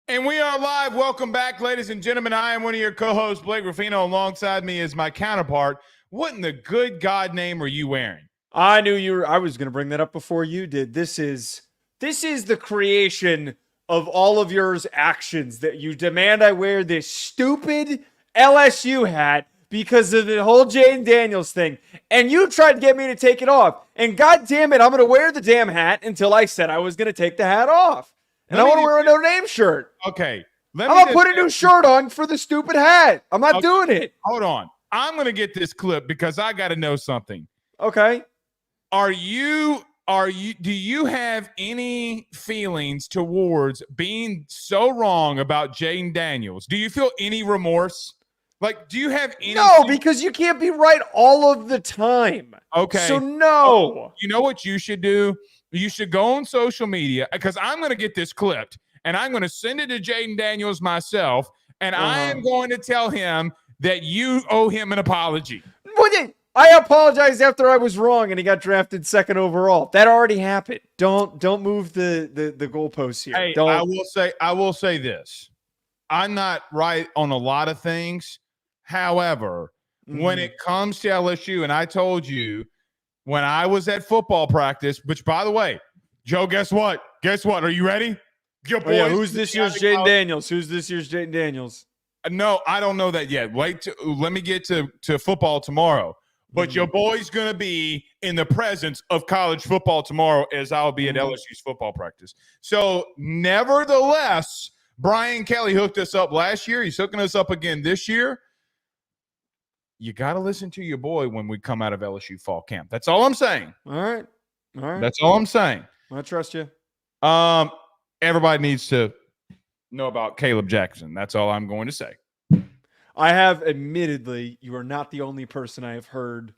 And we are live. Welcome back, ladies and gentlemen. I am one of your co-hosts, Blake Ruffino. Alongside me is my counterpart. What in the good God name are you wearing? I knew you were. I was going to bring that up before you did. This is the creation of all of your actions that you demand I wear this stupid LSU hat because of the whole Jane Daniels thing. And you tried to get me to take it off. And God damn it, I'm going to wear the damn hat until I said I was going to take the hat off. And I want to wear a no name shirt. Okay. I'm going to put a new shirt on for the stupid hat. I'm not doing it. Hold on. I'm going to get this clip because I got to know something. Okay. Do you have any feelings towards being so wrong about Jane Daniels? Do you feel any remorse? Like, do you have any? No, because you can't be right all of the time. Okay. So no. You know what you should do? You should go on social media because I'm going to get this clipped and I'm going to send it to Jaden Daniels myself. And I am going to tell him that you owe him an apology. I apologized after I was wrong and he got drafted second overall. That already happened. Don't move the goalposts here. Hey, I will say this. I'm not right on a lot of things. However, when it comes to LSU, and I told you when I was at football practice, which by the way, Joe, guess what? Are you ready? Who's this year's Jaden Daniels? No, I don't know that yet. Let me get to football tomorrow. But your boy's going to be in the presence of college football tomorrow as I'll be at LSU's football practice. So nevertheless, Brian Kelly hooked us up last year. He's hooking us up again this year. You got to listen to your boy when we come out of LSU fall camp. That's all I'm saying. All right. That's all I'm saying. I trust you. Everybody needs to know about Caleb Jackson. That's all I'm going to say. I have, admittedly, you are not the only person I have heard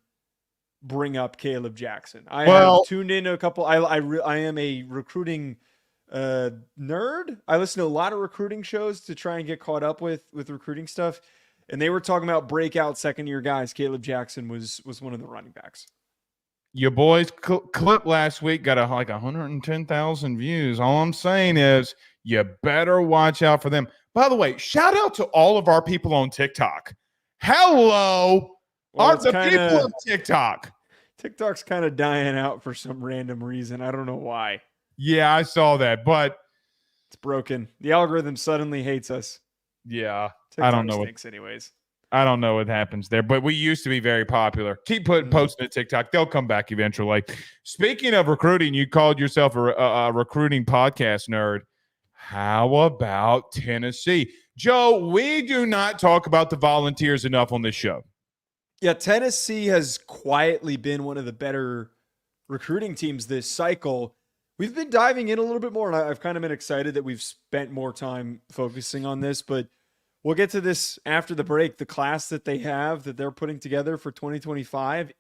bring up Caleb Jackson. I have tuned in to a couple. I am a recruiting nerd. I listen to a lot of recruiting shows to try and get caught up with recruiting stuff. And they were talking about breakout second-year guys. Caleb Jackson was one of the running backs. Your boy's clip last week got like 110,000 views. All I'm saying is you better watch out for them. By the way, shout out to all of our people on TikTok. Hello. People of TikTok. TikTok's kind of dying out for some random reason. I don't know why. Yeah, I saw that, but it's broken. The algorithm suddenly hates us. Yeah. TikTok I don't know anyways. I don't know what happens there, but we used to be very popular. Keep posting to TikTok. They'll come back eventually. Speaking of recruiting, you called yourself a recruiting podcast nerd. How about Tennessee? Joe, we do not talk about the Volunteers enough on this show. Yeah, Tennessee has quietly been one of the better recruiting teams this cycle. We've been diving in a little bit more, and I've kind of been excited that we've spent more time focusing on this, but we'll get to this after the break. The class that they're putting together for 2025,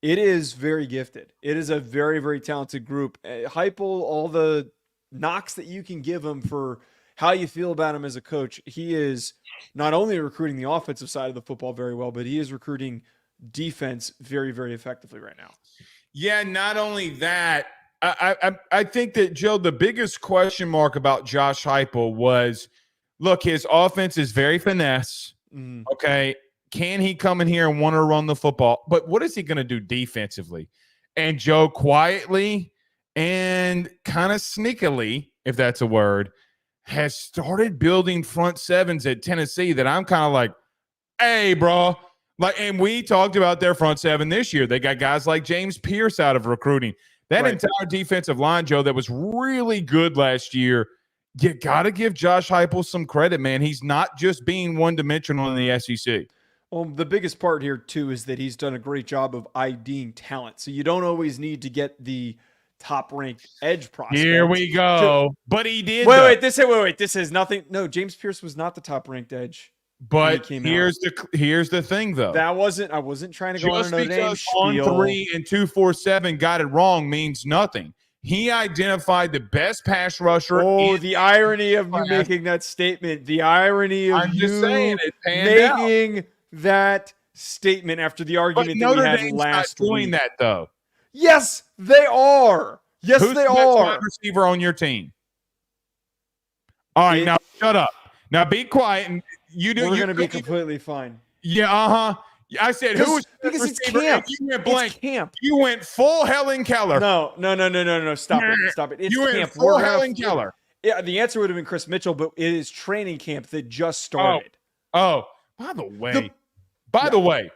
it is very gifted. It is a very, very talented group. Heupel, all the knocks that you can give him for how you feel about him as a coach, he is not only recruiting the offensive side of the football very well, but he is recruiting defense very, very effectively right now. Yeah, not only that, I think that, Joe, the biggest question mark about Josh Heupel was, look, his offense is very finesse. Okay. Can he come in here and want to run the football? But what is he going to do defensively? And Joe quietly and kind of sneakily, if that's a word, has started building front sevens at Tennessee that I'm kind of like, hey, bro. And we talked about their front seven this year. They got guys like James Pierce out of recruiting. That entire defensive line, Joe, that was really good last year. You got to give Josh Heupel some credit, man. He's not just being one-dimensional in the SEC. Well, the biggest part here, too, is that he's done a great job of IDing talent. So you don't always need to get the top-ranked edge prospect. Here we go. But he did. Wait. This is nothing. No, James Pierce was not the top-ranked edge. But here's the thing, though. I wasn't trying to go on another name. Just because 3 and 247 got it wrong means nothing. He identified the best pass rusher. Oh, the irony of you making that statement. The irony of you making that statement after the argument that we had last week. Doing that, though. Yes, they are. Yes, Who's they the are. best wide receiver on your team? All right, now shut up. Now be quiet. And we're going to be completely fine. Yeah, I said who was because it's camp. You went blank. It's camp. You went full Helen Keller. No. Stop it. It's you camp. Went full Helen Keller. Yeah, the answer would have been Chris Mitchell, but it is training camp that just started. Oh, by the way,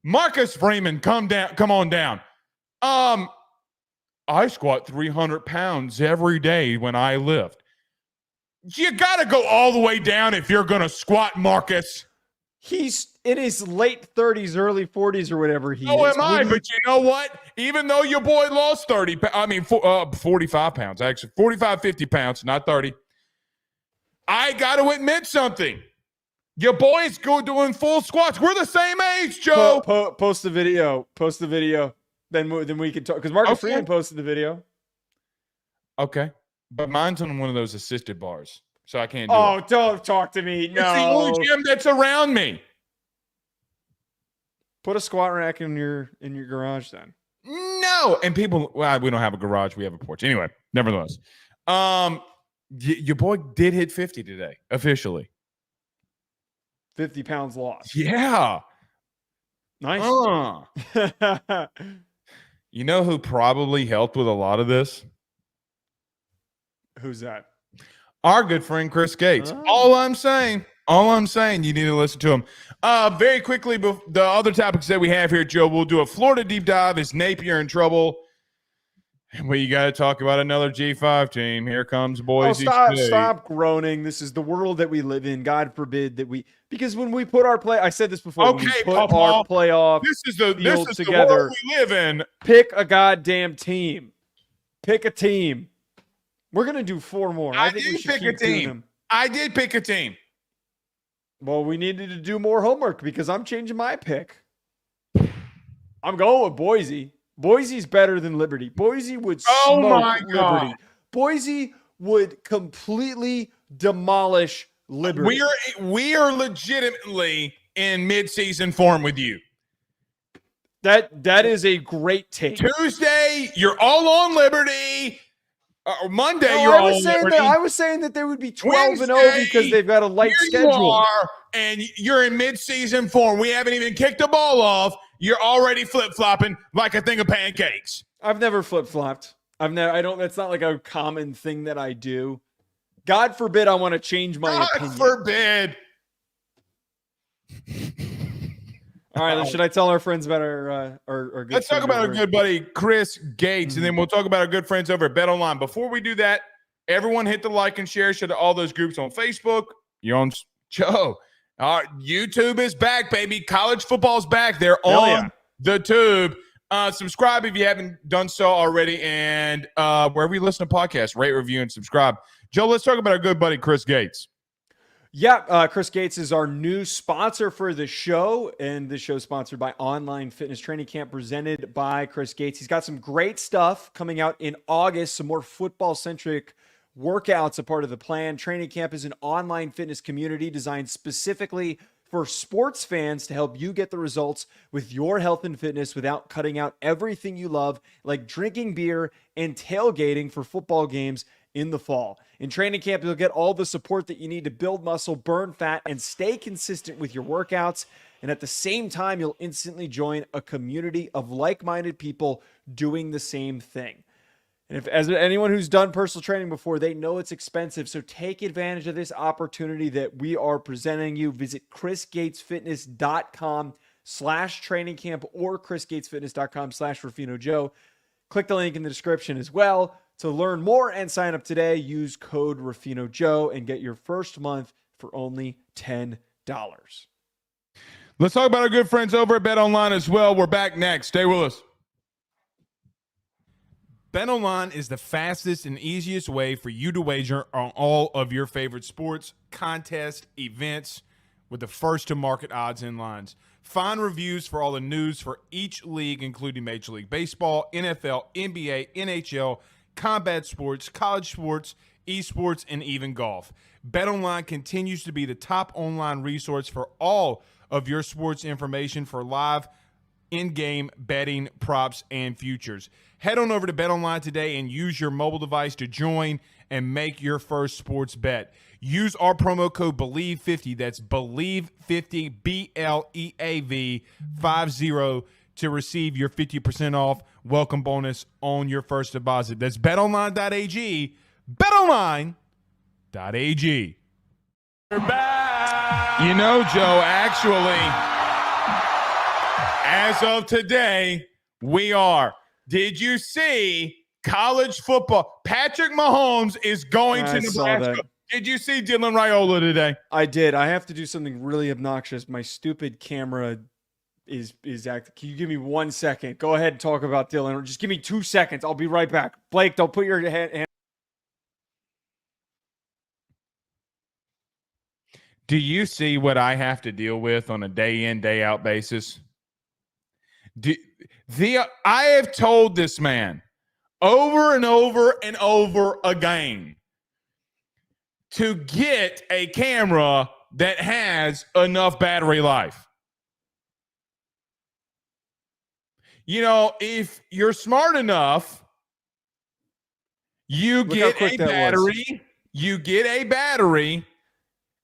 Marcus Freeman, come on down. I squat 300 pounds every day when I lift. You got to go all the way down if you're going to squat, Marcus. He's in his late 30s, early 40s or whatever he is. So am I, but you know what? Even though your boy lost 45 pounds, actually 45, 50 pounds, not 30. I got to admit something. Your boys go doing full squats. We're the same age, Joe. Post the video. Then we can talk. Because Marcus Freeman posted the video. Okay. But mine's on one of those assisted bars, so I can't do it. Oh, don't talk to me. No. It's the only gym that's around me. Put a squat rack in your garage then. No. And we don't have a garage. We have a porch. Anyway, nevertheless. Your boy did hit 50 today, officially. 50 pounds lost. Yeah. Nice. You know who probably helped with a lot of this? Who's that? Our good friend Chris Gates. All I'm saying, you need to listen to him. Very quickly, the other topics that we have here, Joe, we'll do a Florida deep dive. Is Napier in trouble? And we got to talk about another G5 team. Here comes Boise State. Stop groaning. This is the world that we live in. God forbid that because when we put I said this before. Okay, when we put our playoff this is the together, world we live in. Pick a goddamn team. Pick a team. We're going to do 4 more. I think we should pick a team. I did pick a team. Well, we needed to do more homework because I'm changing my pick. I'm going with Boise. Boise's better than Liberty. Boise would smoke Liberty. Boise would completely demolish Liberty. We are legitimately in midseason form with you. That is a great take. Tuesday, you're all on Liberty. Monday, you're all on Liberty. I was saying that they would be 12-0 because they've got a light schedule. And you're in midseason form. We haven't even kicked the ball off. You're already flip-flopping like a thing of pancakes. I've never flip-flopped. That's not like a common thing that I do. God forbid I want to change my opinion. God forbid. All right, should I tell our friends about our good Let's talk about our good buddy Chris Gates, and then we'll talk about our good friends over at BetOnline. Before we do that, everyone hit the like and share to all those groups on Facebook. You're on Joe. YouTube is back, baby. College football's back. They're on the tube. Subscribe if you haven't done so already, and wherever you listen to podcasts, rate, review, and subscribe. Joe, let's talk about our good buddy Chris Gates. Yeah, Chris Gates is our new sponsor for the show, and the show is sponsored by Online Fitness Training Camp, presented by Chris Gates. He's got some great stuff coming out in August, some more football-centric workouts, a part of the plan. Training Camp is an online fitness community designed specifically for sports fans to help you get the results with your health and fitness without cutting out everything you love, like drinking beer and tailgating for football games in the fall. In Training Camp, you'll get all the support that you need to build muscle, burn fat, and stay consistent with your workouts. And at the same time, you'll instantly join a community of like-minded people doing the same thing. And as anyone who's done personal training before, they know it's expensive. So take advantage of this opportunity that we are presenting you. Visit chrisgatesfitness.com/training camp or chrisgatesfitness.com/Ruffino Joe. Click the link in the description as well to learn more and sign up today. Use code Ruffino Joe and get your first month for only $10. Let's talk about our good friends over at BetOnline as well. We're back next. Stay with us. BetOnline is the fastest and easiest way for you to wager on all of your favorite sports, contests, events with the first-to-market odds and lines. Find reviews for all the news for each league, including Major League Baseball, NFL, NBA, NHL, combat sports, college sports, esports, and even golf. BetOnline continues to be the top online resource for all of your sports information for live in-game betting, props, and futures. Head on over to BetOnline today and use your mobile device to join and make your first sports bet. Use our promo code BELIEVE50, that's BELIEVE50, BLEAV 50, to receive your 50% off welcome bonus on your first deposit. That's betonline.ag, betonline.ag. We're back. You know, Joe, actually, as of today, we are. Did you see college football? Patrick Mahomes is going to Nebraska. Did you see Dylan Raiola today? I did. I have to do something really obnoxious. My stupid camera is active. Can you give me 1 second? Go ahead and talk about Dylan. Or just give me 2 seconds. I'll be right back. Blake, don't put your hand. Do you see what I have to deal with on a day in, day out basis? I have told this man over and over and over again to get a camera that has enough battery life. You know, if you're smart enough, you get a battery. You get a battery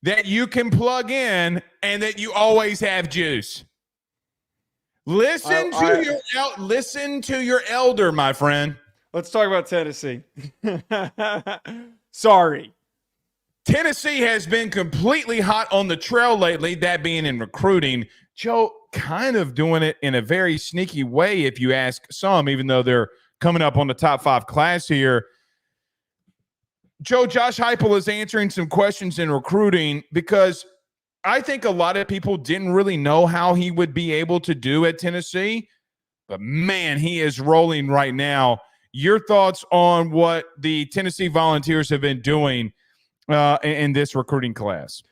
that you can plug in and that you always have juice. Listen to your elder, my friend. Let's talk about Tennessee. Sorry. Tennessee has been completely hot on the trail lately, that being in recruiting. Joe, kind of doing it in a very sneaky way, if you ask some, even though they're coming up on the top 5 class here. Joe, Josh Heupel is answering some questions in recruiting because I think a lot of people didn't really know how he would be able to do at Tennessee. But, man, he is rolling right now. Your thoughts on what the Tennessee Volunteers have been doing in this recruiting class?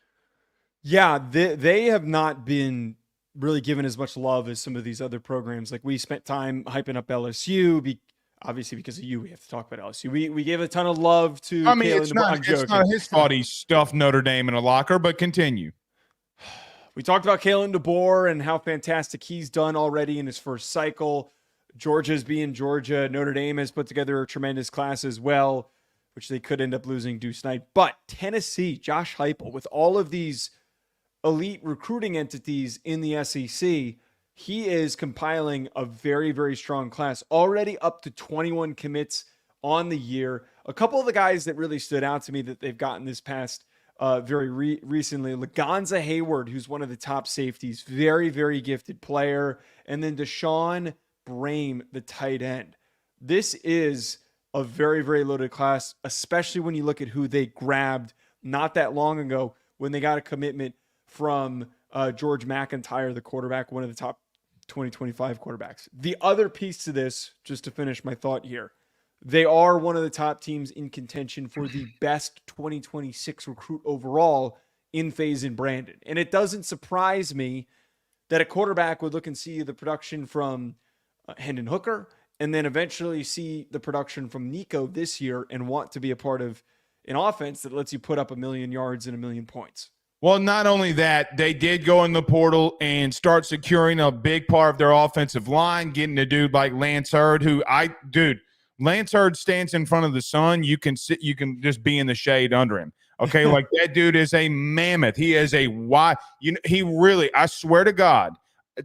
Yeah, they have not been really given as much love as some of these other programs. Like, we spent time hyping up LSU. Obviously, because of you, we have to talk about LSU. We gave a ton of love to. I mean, it's not his fault he stuffed Notre Dame in a locker, but continue. We talked about Kalen DeBoer and how fantastic he's done already in his first cycle. Georgia's being Georgia. Notre Dame has put together a tremendous class as well, which they could end up losing Deuce Knight. But Tennessee, Josh Heupel, with all of these elite recruiting entities in the SEC, he is compiling a very, very strong class, already up to 21 commits on the year. A couple of the guys that really stood out to me that they've gotten this past very recently, Lagonza Hayward, who's one of the top safeties, very, very gifted player. And then Deshaun Brame, the tight end. This is a very, very loaded class, especially when you look at who they grabbed not that long ago when they got a commitment from George McIntyre, the quarterback, one of the top 2025 quarterbacks. The other piece to this, just to finish my thought here, they are one of the top teams in contention for the best 2026 recruit overall in Faison Brandon. And it doesn't surprise me that a quarterback would look and see the production from Hendon Hooker and then eventually see the production from Nico this year and want to be a part of an offense that lets you put up 1 million yards and 1 million points. Well, not only that, they did go in the portal and start securing a big part of their offensive line, getting a dude like Lance Hurd, Lance Hurd stands in front of the sun. You can just be in the shade under him. Okay, like that dude is a mammoth. He is a wide. He really, I swear to God,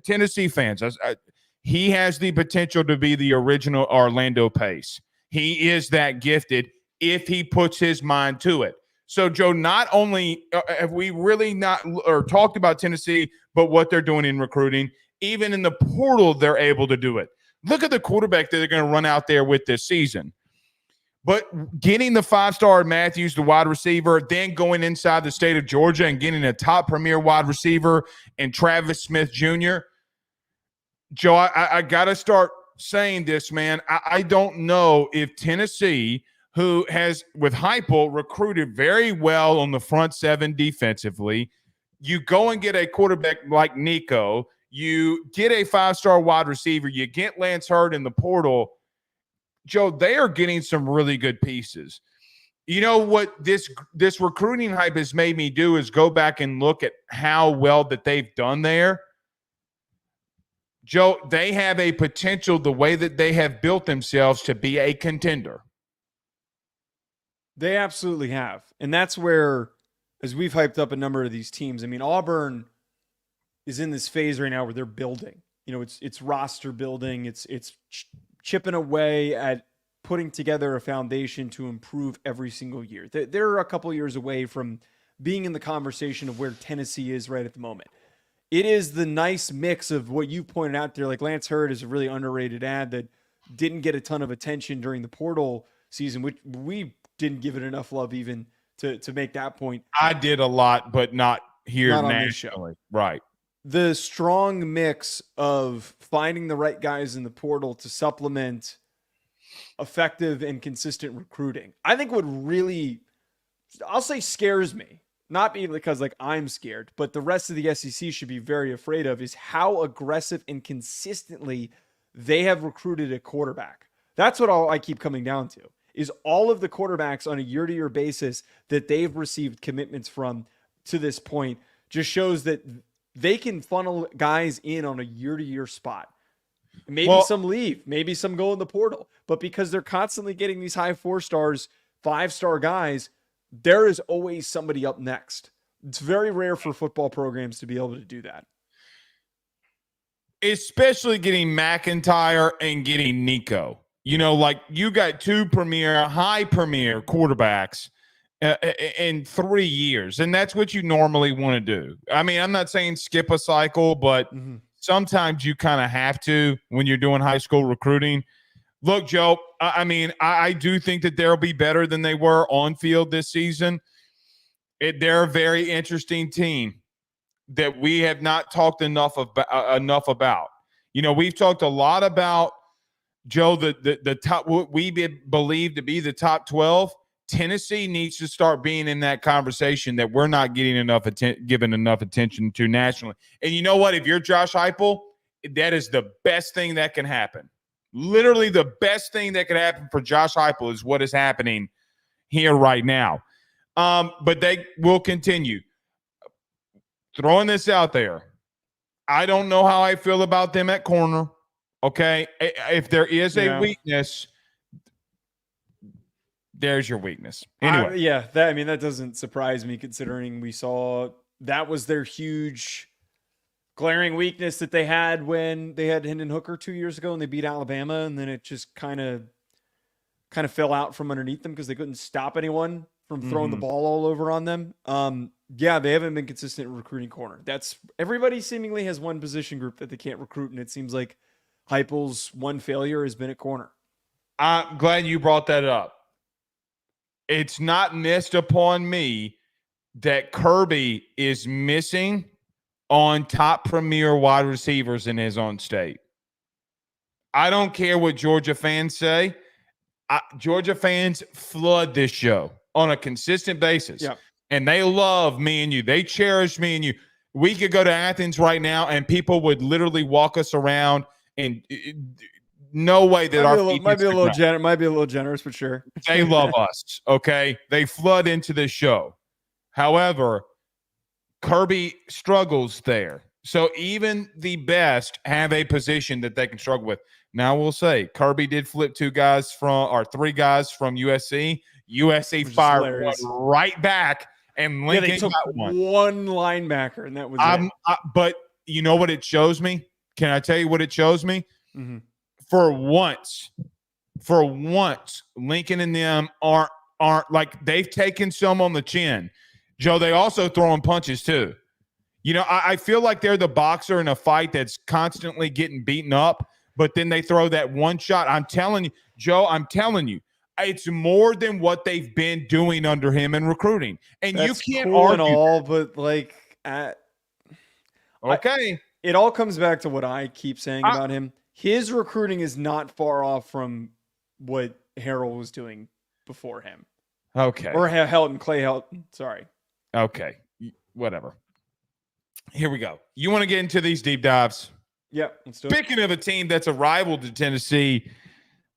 Tennessee fans, he has the potential to be the original Orlando Pace. He is that gifted if he puts his mind to it. So, Joe, not only have we really not talked about Tennessee, but what they're doing in recruiting, even in the portal, they're able to do it. Look at the quarterback that they're going to run out there with this season. But getting the 5-star Matthews, the wide receiver, then going inside the state of Georgia and getting a top premier wide receiver and Travis Smith Jr. Joe, I got to start saying this, man. I don't know if Tennessee, who has, with Heupel, recruited very well on the front seven defensively, you go and get a quarterback like Nico, you get a 5-star wide receiver, you get Lance Hurd in the portal. Joe, they are getting some really good pieces. You know what this recruiting hype has made me do is go back and look at how well that they've done there. Joe, they have a potential, the way that they have built themselves, to be a contender. They absolutely have. And that's where, as we've hyped up a number of these teams, I mean, Auburn is in this phase right now where they're building. You know, it's roster building. It's chipping away at putting together a foundation to improve every single year. They're a couple years away from being in the conversation of where Tennessee is right at the moment. It is the nice mix of what you pointed out there. Like Lance Hurd is a really underrated ad that didn't get a ton of attention during the portal season, which we didn't give it enough love even to make that point. I did a lot, but not here Not on this nationally. Right. The strong mix of finding the right guys in the portal to supplement effective and consistent recruiting, I think what really, I'll say, scares me. Not because like I'm scared, but the rest of the SEC should be very afraid of, is how aggressive and consistently they have recruited a quarterback. That's what I keep coming down to, is all of the quarterbacks on a year-to-year basis that they've received commitments from to this point just shows that they can funnel guys in on a year-to-year spot. Maybe some leave, maybe some go in the portal, but because they're constantly getting these high 4 stars, 5-star guys, there is always somebody up next. It's very rare for football programs to be able to do that. Especially getting McIntyre and getting Nico. You know, like you got 2 high premier quarterbacks in 3 years. And that's what you normally want to do. I mean, I'm not saying skip a cycle, but sometimes you kind of have to when you're doing high school recruiting. Look, Joe, I mean, I do think that they'll be better than they were on field this season. They're a very interesting team that we have not talked enough about. You know, we've talked a lot about, Joe, the top, what we believe to be the top 12. Tennessee needs to start being in that conversation that we're not getting given enough attention to nationally. And you know what? If you're Josh Heupel, that is the best thing that can happen. Literally the best thing that could happen for Josh Heupel is what is happening here right now. But they will continue. Throwing this out there, I don't know how I feel about them at corner, okay? If there is a weakness, there's your weakness. Anyway. That doesn't surprise me considering we saw that was their huge glaring weakness that they had when they had Hendon Hooker 2 years ago and they beat Alabama, and then it just kind of fell out from underneath them because they couldn't stop anyone from throwing the ball all over on them. They haven't been consistent in recruiting corner. That's everybody seemingly has one position group that they can't recruit, and it seems like Heupel's one failure has been at corner. I'm glad you brought that up. It's not missed upon me that Kirby is missing on top premier wide receivers in his own state. I don't care what Georgia fans say. Georgia fans flood this show on a consistent basis. Yep. And they love me and you. They cherish me and you. We could go to Athens right now and people would literally walk us around, and no way that might be a little generous, but sure. They love us, okay? They flood into this show. However, Kirby struggles there. So even the best have a position that they can struggle with. Now we'll say Kirby did flip 3 guys from USC. USC fired one right back, and Lincoln they took got one linebacker, and that was it. But you know what it shows me? Can I tell you what it shows me? Mm-hmm. For once, Lincoln and them aren't like, they've taken some on the chin. Joe, they also throwing punches too. You know, I feel like they're the boxer in a fight that's constantly getting beaten up, but then they throw that one shot. I'm telling you, Joe, it's more than what they've been doing under him in recruiting. And that's you can't cool argue and all, but like, okay. It all comes back to what I keep saying about him. His recruiting is not far off from what Harrell was doing before him. Okay. Or Clay Helton. Sorry. Okay. Whatever. Here we go. You want to get into these deep dives? Yeah, let's do it. Speaking of a team that's a rival to Tennessee,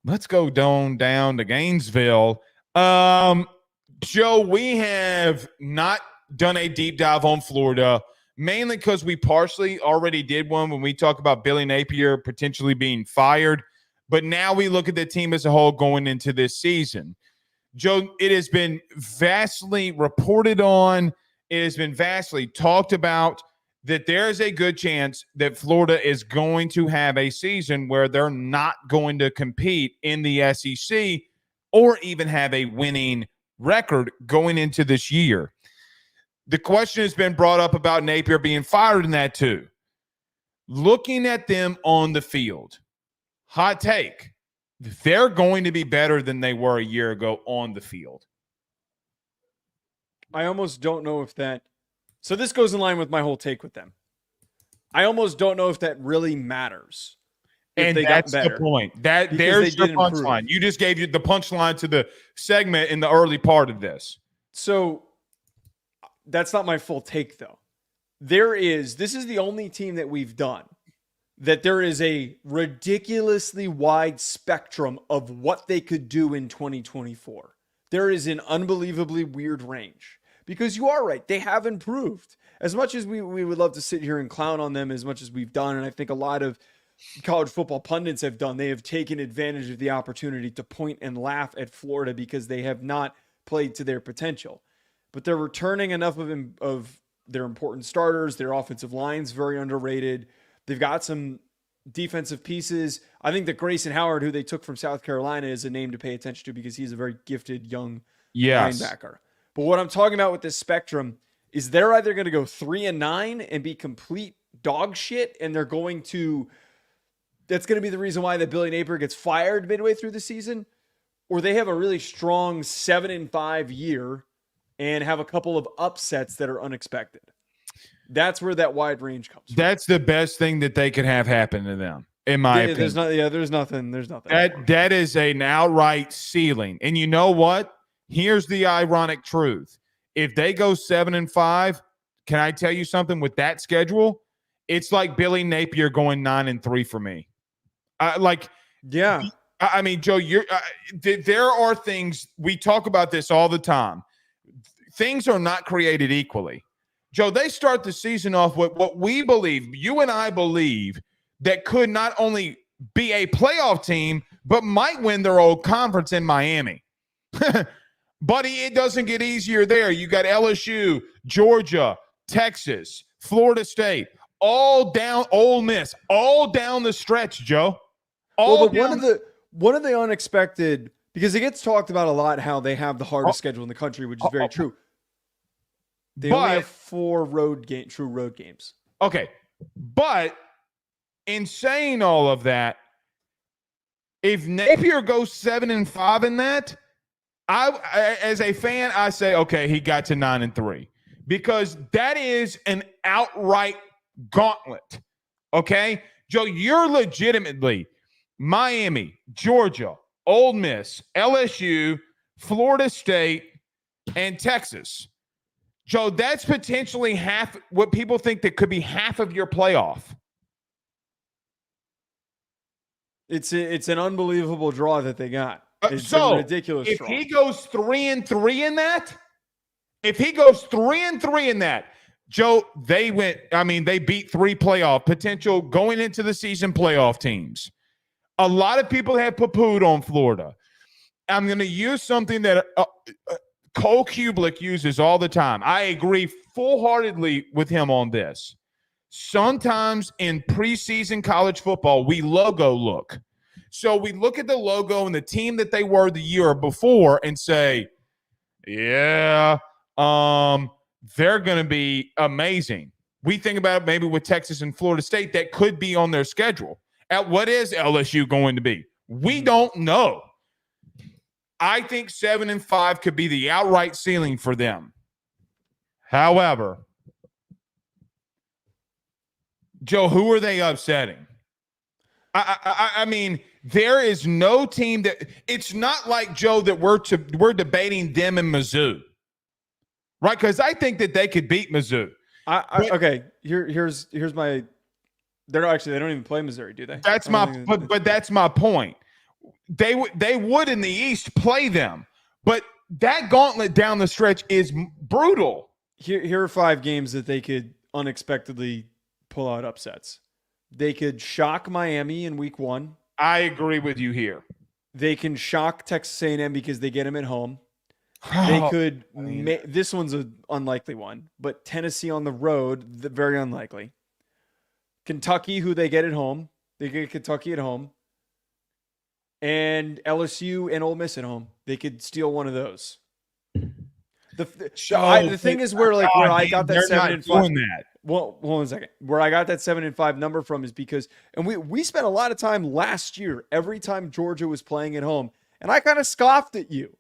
let's go down to Gainesville. Joe, we have not done a deep dive on Florida mainly because we partially already did one when we talk about Billy Napier potentially being fired. But now we look at the team as a whole going into this season. Joe, it has been vastly reported on. It has been vastly talked about that there is a good chance that Florida is going to have a season where they're not going to compete in the SEC or even have a winning record going into this year. The question has been brought up about Napier being fired in that too. Looking at them on the field, hot take, they're going to be better than they were a year ago on the field. I almost don't know if that – so this goes in line with my whole take with them. I almost don't know if that really matters. And that's the point. There's your punchline. You just gave you the punchline to the segment in the early part of this. So that's not my full take, though. This is the only team that we've done that there is a ridiculously wide spectrum of what they could do in 2024. There is an unbelievably weird range because you are right. They have improved. As much as we would love to sit here and clown on them as much as we've done, and I think a lot of college football pundits have done, they have taken advantage of the opportunity to point and laugh at Florida because they have not played to their potential. But they're returning enough of their important starters. Their offensive line's very underrated. They've got some defensive pieces. I think that Grayson Howard, who they took from South Carolina, is a name to pay attention to because he's a very gifted young linebacker. But what I'm talking about with this spectrum is they're either going to go 3-9 and be complete dog shit, and that's going to be the reason why that Billy Napier gets fired midway through the season, or they have a really strong 7-5 year and have a couple of upsets that are unexpected. That's where that wide range comes from. That's the best thing that they could have happen to them, in my opinion. There's nothing. That is an outright ceiling. And you know what? Here's the ironic truth. If they go 7-5, can I tell you something with that schedule? It's like Billy Napier going 9-3 for me. Yeah. I mean, Joe, there are things, we talk about this all the time. Things are not created equally. Joe, they start the season off with what we believe, you and I believe, that could not only be a playoff team, but might win their old conference in Miami. Buddy, it doesn't get easier there. You got LSU, Georgia, Texas, Florida State, all down, Ole Miss, all down the stretch, Joe. One of the unexpected, because it gets talked about a lot how they have the hardest schedule in the country, which is very true. They only have 4 true road games. Okay. But in saying all of that, if Napier goes 7-5 in that, I as a fan, I say, okay, he got to 9-3. Because that is an outright gauntlet. Okay? Joe, you're legitimately Miami, Georgia, Ole Miss, LSU, Florida State, and Texas. Joe, that's potentially half what people think that could be half of your playoff. It's an unbelievable draw that they got. It's a ridiculous if draw. He goes 3-3 in that, if he goes 3-3 in that, Joe, they beat 3 playoff potential going into the season playoff teams. A lot of people have poo-pooed on Florida. I'm going to use something that Cole Kubelik uses all the time. I agree full-heartedly with him on this. Sometimes in preseason college football, we logo look. So we look at the logo and the team that they were the year before and say, yeah, they're going to be amazing. We think about maybe with Texas and Florida State that could be on their schedule. What is LSU going to be? We don't know. I think 7-5 could be the outright ceiling for them. However, Joe, who are they upsetting? I mean, there is no team that – it's not like, Joe, that we're debating them and Mizzou, right? Because I think that they could beat Mizzou. Okay, here's my – they don't even play Missouri, do they? That's but that's my point. They would in the East play them, but that gauntlet down the stretch is brutal. Here are 5 games that they could unexpectedly pull out upsets. They could shock Miami in week 1. I agree with you here. They can shock Texas A&M because they get them at home. They could. This one's an unlikely one, but Tennessee on the road, very unlikely. Kentucky, who they get at home. They get Kentucky at home. And LSU and Ole Miss at home. They could steal one of those. The thing is where I got that 7-5. Well, hold on a second. Where I got that 7-5 number from is because, and we spent a lot of time last year every time Georgia was playing at home, and I kind of scoffed at you,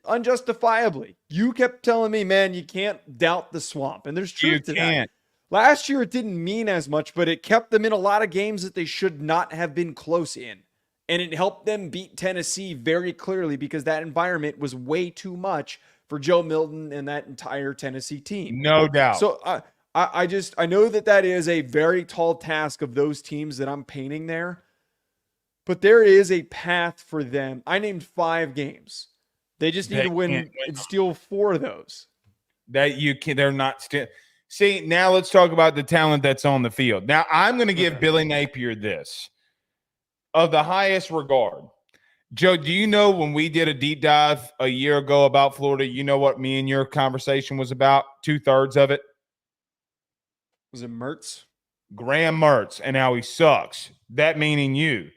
unjustifiably. You kept telling me, man, you can't doubt the swamp, and there's truth to that. Last year it didn't mean as much, but it kept them in a lot of games that they should not have been close in, and it helped them beat Tennessee very clearly because that environment was way too much for Joe Milton and that entire Tennessee team. No doubt. So I know that is a very tall task of those teams that I'm painting there, but there is a path for them. I named 5 games. They just need to win and steal 4 of those. They're not still. See, now let's talk about the talent that's on the field. Now I'm going to give Billy Napier this of the highest regard. Joe, do you know when we did a deep dive a year ago about Florida, you know what me and your conversation was about? 2/3 of it. Was it Mertz? Graham Mertz and how he sucks. That meaning you.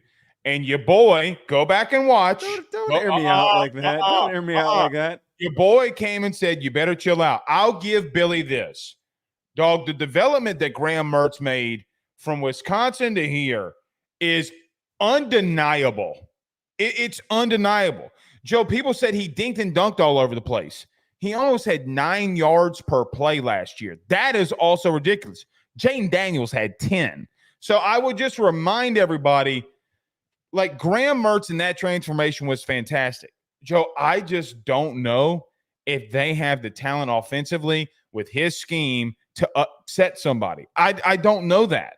And your boy, go back and watch. Don't air me out like that. Don't air me out like that. Your boy came and said, you better chill out. I'll give Billy this. Dog, the development that Graham Mertz made from Wisconsin to here is undeniable. It's undeniable. Joe, people said he dinked and dunked all over the place. He almost had 9 yards per play last year. That is also ridiculous. Jayden Daniels had 10. So I would just remind everybody, like Graham Mertz and that transformation was fantastic. Joe, I just don't know if they have the talent offensively with his scheme to upset somebody. I don't know that.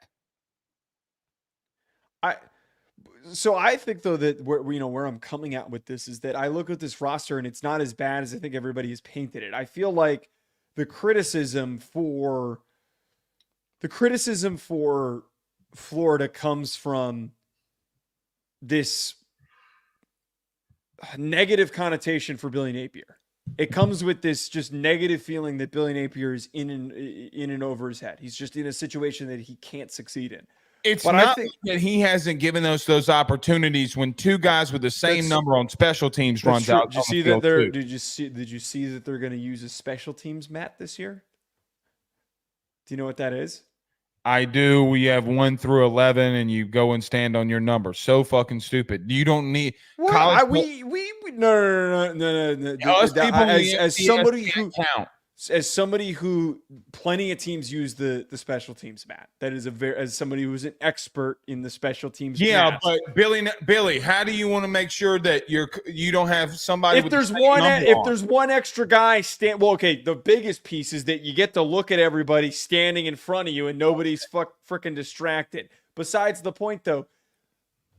So I think though that where I'm coming at with this is that I look at this roster and it's not as bad as I think everybody has painted it. I feel like the criticism for Florida comes from this negative connotation for Billy Napier. It comes with this just negative feeling that Billy Napier is in and over his head. He's just in a situation that he can't succeed in. I think that he hasn't given us those opportunities when 2 guys with the same number on special teams runs out. Did you see that they're going to use a special teams mat this year? Do you know what that is? I do. We have 1 through 11, and you go and stand on your number. So fucking stupid. You don't need no. As somebody who plenty of teams use the special teams mat. That is as somebody who's an expert in the special teams. Yeah, mat. but Billy, how do you want to make sure that you don't have somebody? If there's one extra guy the biggest piece is that you get to look at everybody standing in front of you and nobody's freaking distracted. Besides the point, though,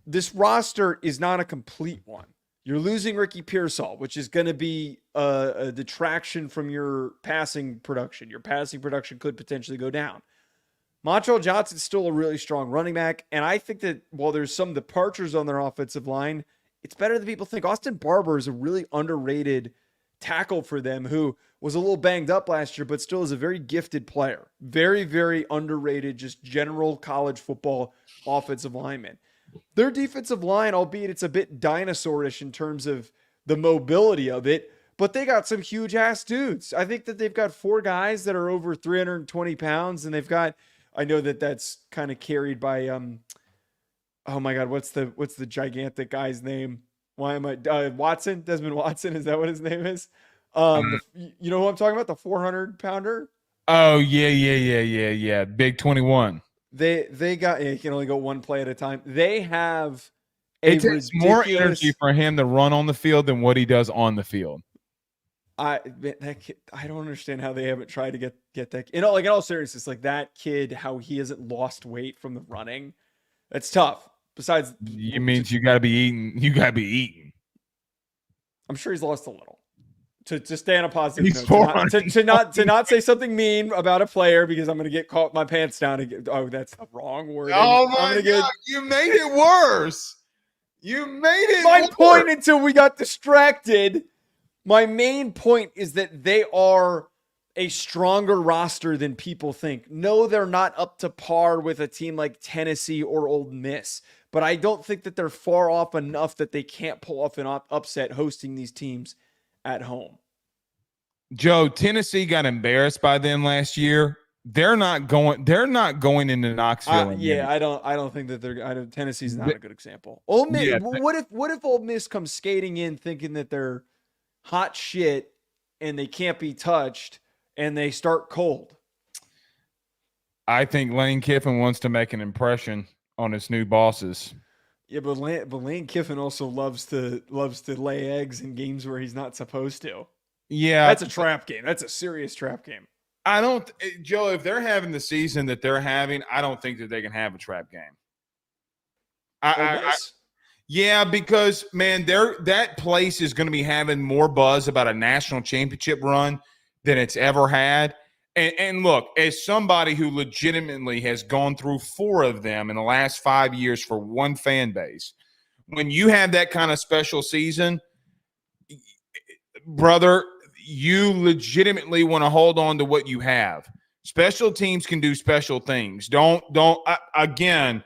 this roster is not a complete one. You're losing Ricky Pearsall, which is going to be a detraction from your passing production. Your passing production could potentially go down. Montrell Johnson's still a really strong running back, and I think that while there's some departures on their offensive line, it's better than people think. Austin Barber is a really underrated tackle for them who was a little banged up last year, but still is a very gifted player. Very, very underrated, just general college football offensive lineman. Their defensive line, albeit it's a bit dinosaurish in terms of the mobility of it, but they got some huge ass dudes. I think that they've got 4 guys that are over 320 pounds, and they've got, I know that that's kind of carried by, oh my God, what's the gigantic guy's name? Why am I, Watson? Desmond Watson, is that what his name is? You know who I'm talking about? The 400 pounder? Oh, yeah. Big 21. They got, he can only go one play at a time. They have it takes more energy for him to run on the field than what he does on the field. I don't understand how they haven't tried to get that. In all seriousness, like that kid, how he hasn't lost weight from the running. That's tough. Besides, it means you got to be eating. You got to be eating. I'm sure he's lost a little. To stay on a positive He's note, to not say something mean about a player because I'm going to get caught my pants down again. Oh, that's the wrong word. Oh my God, you made it worse. You made it my worse. point until we got distracted. My main point is that they are a stronger roster than people think. No, they're not up to par with a team like Tennessee or Ole Miss, but I don't think that they're far off enough that they can't pull off an upset hosting these teams at home. Joe, Tennessee got embarrassed by them last year. They're not going into Knoxville. I don't think that Tennessee's not a good example. Ole Miss, Yeah. what if Ole Miss comes skating in thinking that they're hot shit and they can't be touched and they start cold? I think Lane Kiffin wants to make an impression on his new bosses. Yeah, but Lane Kiffin also loves to lay eggs in games where he's not supposed to. Yeah, that's a trap game. That's a serious trap game. I don't, Joe. If they're having the season that they're having, I don't think that they can have a trap game. Yeah, because man, that place is going to be having more buzz about a national championship run than it's ever had. And look, as somebody who legitimately has gone through 4 of them in the last 5 years for one fan base, when you have that kind of special season, brother, you legitimately want to hold on to what you have. Special teams can do special things. Again,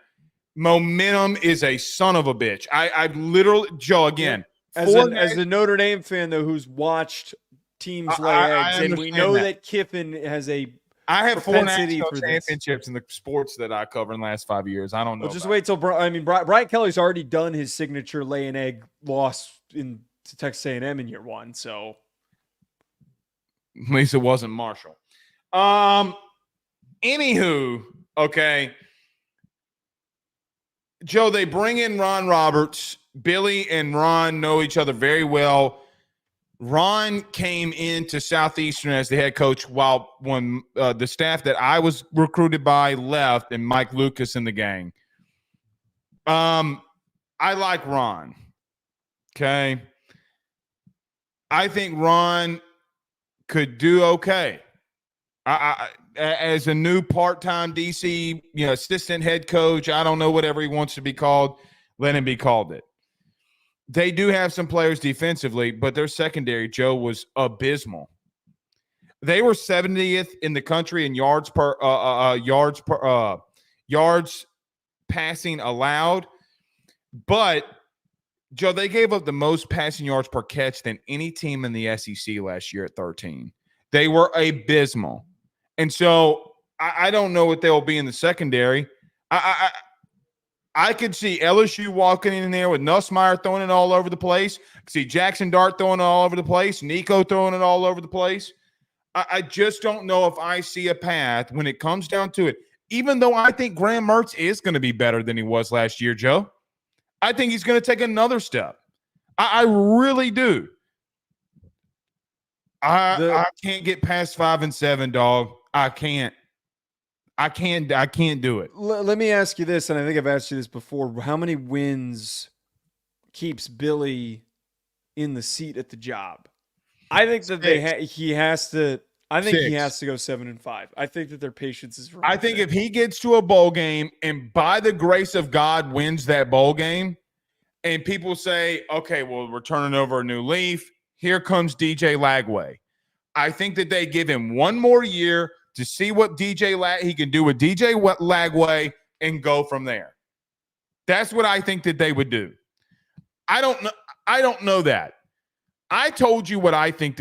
momentum is a son of a bitch. I literally, Joe, again. As a Notre Dame fan, though, who's watched teams lay eggs, and we know that Kiffin has I have 4 national championships in the sports that I cover in the last 5 years. I don't know. Well, just wait till Brian Kelly's already done his signature lay an egg loss to Texas A&M in year 1, so at least it wasn't Marshall. Anywho, okay. Joe, they bring in Ron Roberts. Billy and Ron know each other very well. Ron came into Southeastern as the head coach when the staff that I was recruited by left and Mike Lucas and the gang. I like Ron. Okay. I think Ron could do okay. I as a new part-time DC, assistant head coach, I don't know, whatever he wants to be called, let him be called it. They do have some players defensively, but their secondary, Joe, was abysmal. They were 70th in the country in yards passing allowed, but Joe, they gave up the most passing yards per catch than any team in the SEC last year at 13. They were abysmal. And so I don't know what they'll be in the secondary. I could see LSU walking in there with Nussmeier throwing it all over the place. I could see Jackson Dart throwing it all over the place. Nico throwing it all over the place. I just don't know if I see a path when it comes down to it, even though I think Graham Mertz is going to be better than he was last year, Joe. I think he's going to take another step. I really do. I can't get past 5-7, dog. I can't do it. Let me ask you this, and I think I've asked you this before. How many wins keeps Billy in the seat at the job? I think that he has to go 7-5. I think that their patience is right. I think if he gets to a bowl game and by the grace of God wins that bowl game, and people say, okay, well, we're turning over a new leaf. Here comes DJ Lagway. I think that they give him one more year to see what he can do with DJ Lagway and go from there. That's what I think that they would do. I don't know that. I told you what I think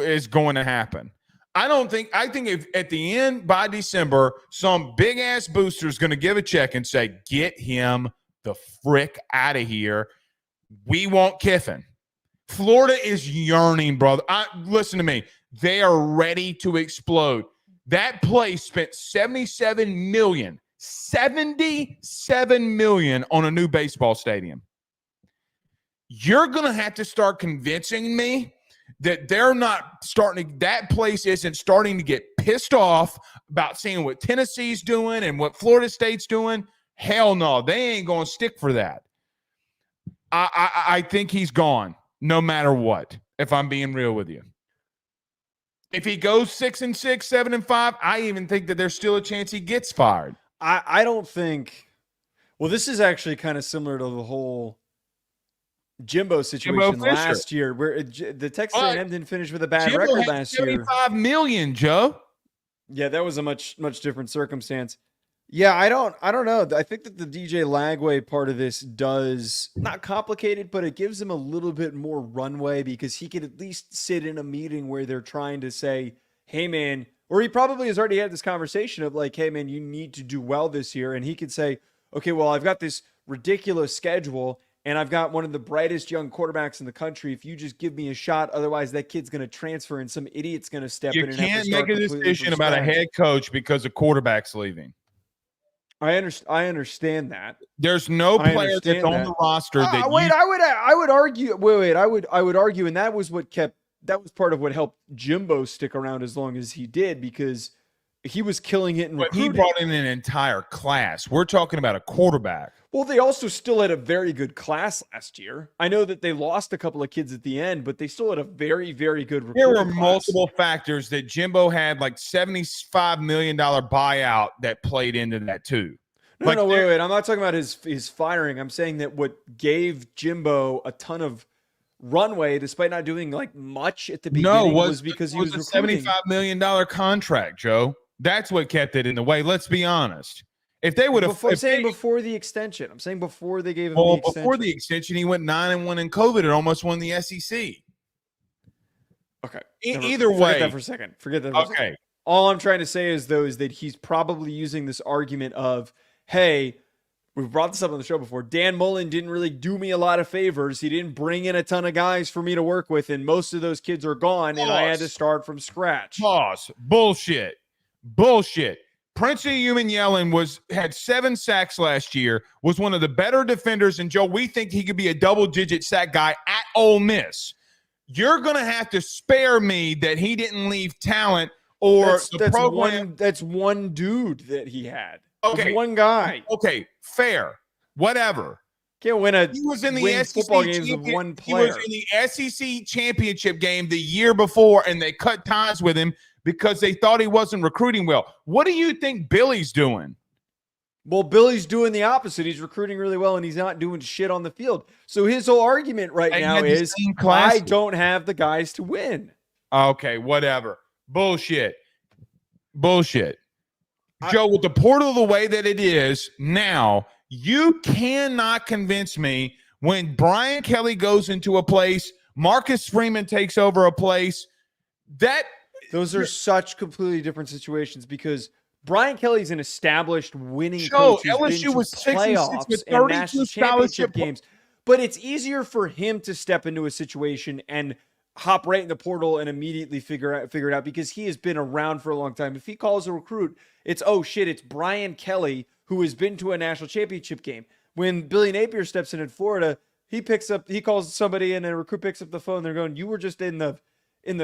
is going to happen. I think if at the end by December, some big ass booster is going to give a check and say, get him the frick out of here. We want Kiffin. Florida is yearning, brother. Listen to me. They are ready to explode. That place spent $77 million on a new baseball stadium. You're going to have to start convincing me that that place isn't starting to get pissed off about seeing what Tennessee's doing and what Florida State's doing. Hell no, they ain't going to stick for that. I think he's gone no matter what. if I'm being real with you. If he goes 6-6, 7-5, I even think that there's still a chance he gets fired. I don't think. Well, this is actually kind of similar to the whole Jimbo situation last year, where the Texas A&M didn't finish with a bad record last year. $75 million, Joe. Yeah, that was a much different circumstance. Yeah, I don't know. I think that the DJ Lagway part of this does not complicated, but it gives him a little bit more runway because he could at least sit in a meeting where they're trying to say, hey, man, or he probably has already had this conversation of like, hey, man, you need to do well this year. And he could say, okay, well, I've got this ridiculous schedule and I've got one of the brightest young quarterbacks in the country. If you just give me a shot, otherwise that kid's going to transfer and some idiot's going to step in and have to start. You can't make a decision about a head coach because a quarterback's leaving. I understand that. There's no player that's on the roster that I would argue. I would argue, and that was part of what helped Jimbo stick around as long as he did because he was killing it in recruiting. He brought in an entire class. We're talking about a quarterback. Well, they also still had a very good class last year. I know that they lost a couple of kids at the end, but they still had a very, very good recruiting class. There were multiple factors that Jimbo had, like $75 million buyout that played into that too. No, wait. I'm not talking about his firing. I'm saying that what gave Jimbo a ton of runway, despite not doing like much at the beginning, was because he was a $75 million contract, Joe. That's what kept it in the way. Let's be honest. If they would have, before the extension. I'm saying before they gave him the extension. Before the extension, he went 9-1 in COVID and almost won the SEC. Okay. Either way, forget that for a second. Okay. All I'm trying to say is that he's probably using this argument of, hey, we've brought this up on the show before. Dan Mullen didn't really do me a lot of favors. He didn't bring in a ton of guys for me to work with, and most of those kids are gone, and I had to start from scratch. Bullshit. Prince Yellen had 7 sacks last year, was one of the better defenders, and Joe, we think he could be a double-digit sack guy at Ole Miss. You're going to have to spare me that he didn't leave talent or the program. That's one dude that he had. Okay, one guy. Okay, fair. Whatever. Can't win He was in the SEC football games with one player. He was in the SEC championship game the year before, and they cut ties with him because they thought he wasn't recruiting well. What do you think Billy's doing? Well, Billy's doing the opposite. He's recruiting really well, and he's not doing shit on the field. So his whole argument right now is, I don't have the guys to win. Okay, whatever. Bullshit. Joe, with the portal the way that it is now, you cannot convince me when Brian Kelly goes into a place, Marcus Freeman takes over a place, that those are such completely different situations because Brian Kelly's an established winning coach. LSU was 6-6 with 32 national championship games. But it's easier for him to step into a situation and hop right in the portal and immediately figure it out because he has been around for a long time. If he calls a recruit, it's, oh shit, it's Brian Kelly who has been to a national championship game. When Billy Napier steps in Florida, he calls somebody and a recruit picks up the phone. They're going, you were just in the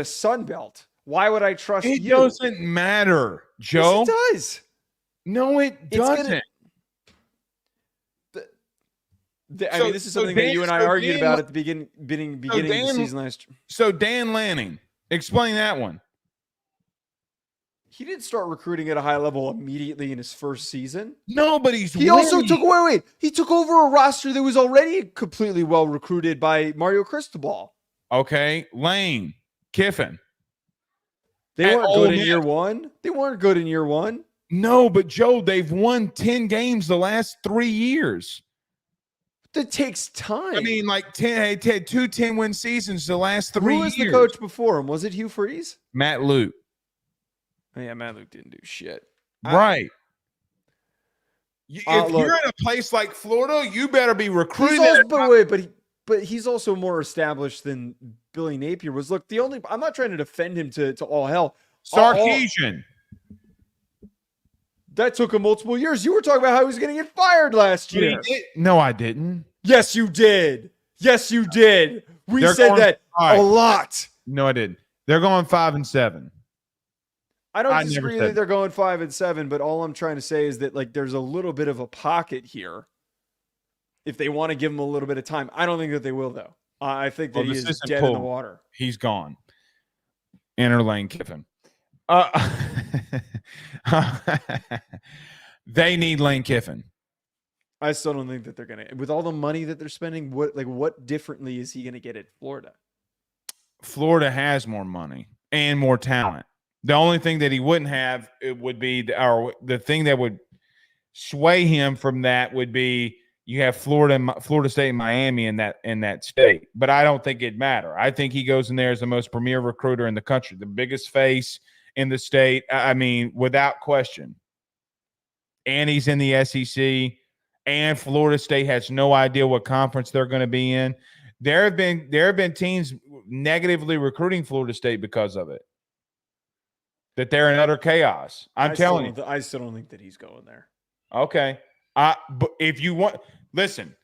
Sun Belt. Why would I trust you? It doesn't matter, Joe. Yes, it does. No, it doesn't. I mean, this is something that you and I argued about at the beginning of the season last year. So Dan Lanning, explain that one. He didn't start recruiting at a high level immediately in his first season. No, but he took over a roster that was already completely well recruited by Mario Cristobal. Okay, Lane, Kiffin. They weren't good in year one. They weren't good in year one. No, but Joe, they've won 10 games the last 3 years. That takes time. I mean, like 2 10-win seasons the last 3 years. Who was the coach before him? Was it Hugh Freeze? Matt Luke. Oh, yeah, Matt Luke didn't do shit. Right. If you're in a place like Florida, you better be recruiting. But he's also more established than Billy Napier was. Look, I'm not trying to defend him to all hell. Sarkisian. That took him multiple years. You were talking about how he was going to get fired last year. No, I didn't. Yes, you did. We said that a lot. No, I didn't. They're going 5-7. I don't disagree that they're going 5-7, but all I'm trying to say is that like there's a little bit of a pocket here. If they want to give him a little bit of time, I don't think that they will though. I think that he is dead in the water. He's gone. Enter Lane Kiffin. They need Lane Kiffin. I still don't think that they're going to. With all the money that they're spending, what differently is he going to get at Florida? Florida has more money and more talent. The only thing that he wouldn't have would be, the thing that would sway him from that would be, you have Florida State and Miami in that state. But I don't think it'd matter. I think he goes in there as the most premier recruiter in the country, the biggest face in the state. I mean, without question. And he's in the SEC, and Florida State has no idea what conference they're going to be in. There have been teams negatively recruiting Florida State because of it. That they're in utter chaos. I'm telling you. I still don't think that he's going there. Okay. But if you want, listen,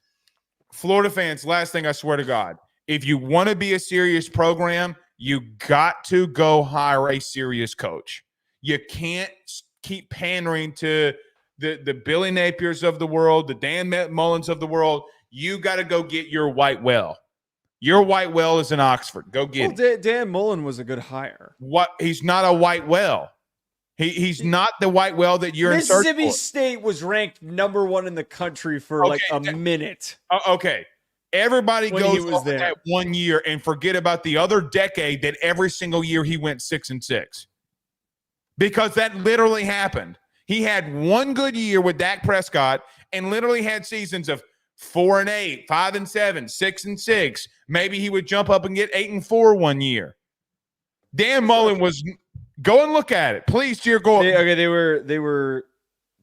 Florida fans, last thing I swear to God, if you want to be a serious program, you got to go hire a serious coach. You can't keep pandering to the Billy Napiers of the world, the Dan Mullins of the world. You got to go get your white whale. Your white whale is in Oxford. Go get it. Dan Mullen was a good hire. What? He's not a white whale. He's not the white whale that you're in search for. Mississippi State was ranked number 1 in the country for a minute. Okay. Everybody goes off that 1 year and forget about the other decade that every single year he went 6-6. Because that literally happened. He had one good year with Dak Prescott and literally had seasons of 4-8, 5-7, 6-6. Maybe he would jump up and get 8-4 1 year. Dan Mullen was – go and look at it, please. To your goal. They were